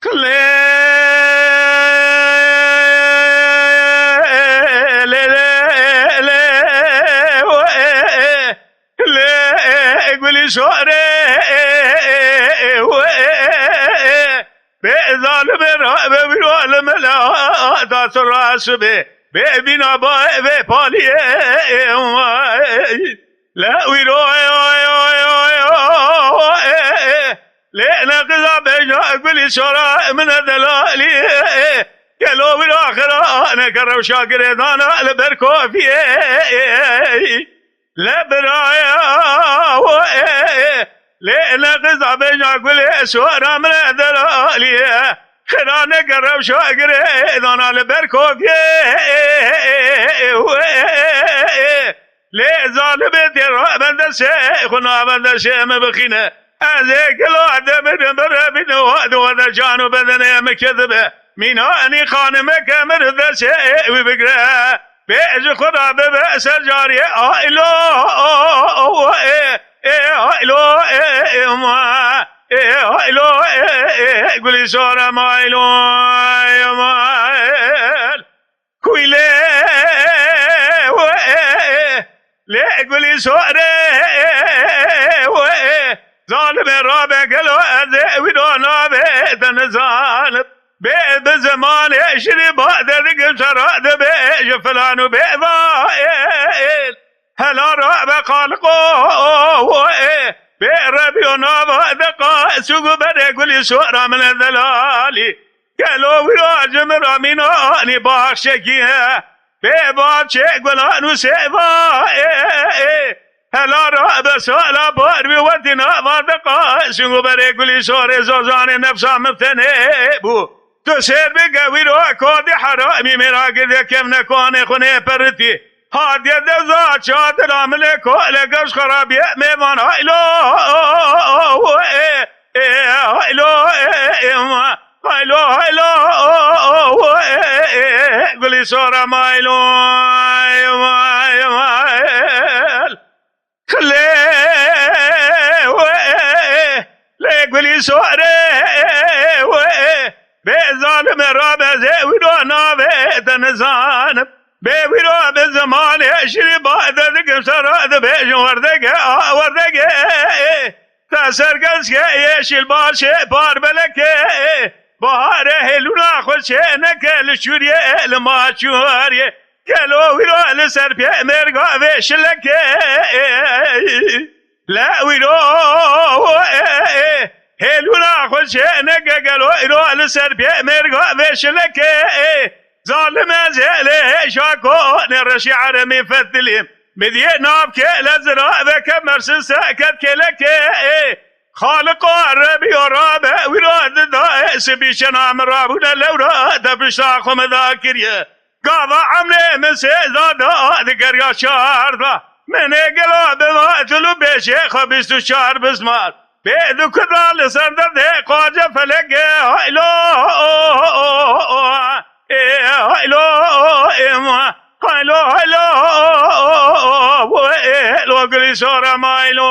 قولي شعري بظالم رابه بالعالم لا داس الراس ببنا باي بالي لا ويرو لأنا قضى بيجا قولي شعراء من الدلالي قالوا بالآخرة أنا كرم شاكر دانا لبركو فيه لا برايا لأنا قضى بيجا قولي شعراء من الدلالي خلاني كرم شاكر دانا لبركو فيه ليه ظالمتي رابن الشيخ ونابن الشيخ مبخينه هذيك الوعد من بربين وعد ودجان بدن مكذبه ميناني خانمك من ذا شيء وبقرا بيج خدا ببأس الجارية آئلو آئلو آئلو قولي سورة مايلو مايل كويلي ليه قولي سورة ظالم رابع قالوا أذي ودونا بيتن ظالم بزمان يشري بعد ذيك شراد بيج فلان وبيضايل هلا رابع خالقو بيربيونا بعد قاسو بدي قولي سورة من الذلالي قالوا وراجم راميناني باشكيها بباشك ولا نسيبا هلا رابع سوالا باربي ودنا وادقا شنو بري قولي سوري زوزاني نفسا مفتنبو تسير بقوي رو كودي حرامي مراقد كم نكوني خوني برتي هاد يد ذات شاد العملكو لقش خرابي ميمان هايلو هايلو هايلو قولي سورة مايلو ليه قولي سوري بظالم رابع زيويرو نابه تنزانب بيويرو بالزمان يشري بعد ذيك سراد بيج وردقه تسر قلسك يشيل باشي بار بلكه بهاره هلونا خوشينك لشوريه لما شوريه كلو ويرو لسر بيه مرقا بيشلك لا ويرو هلونا خوشينك قالوا ويرو لسر بيه مرقا بيشلك ظالم زيله شاكو نرشي عرمي فتلهم مدي نابك لزرا بك مرسل ساكت كلك خالق الربي ورابع وراد دائس بيشنا مرابونا لو راد بشاخم ذاكريه قاضى عملي من سيزادا ذكر يا شاردا من اقلا بماتلو بشيخ بيستو شار بزمار بيدو كذا لسرد ذي قاجة فلق هايلو هايلو هايلو هايلو وقلي سورة مايلو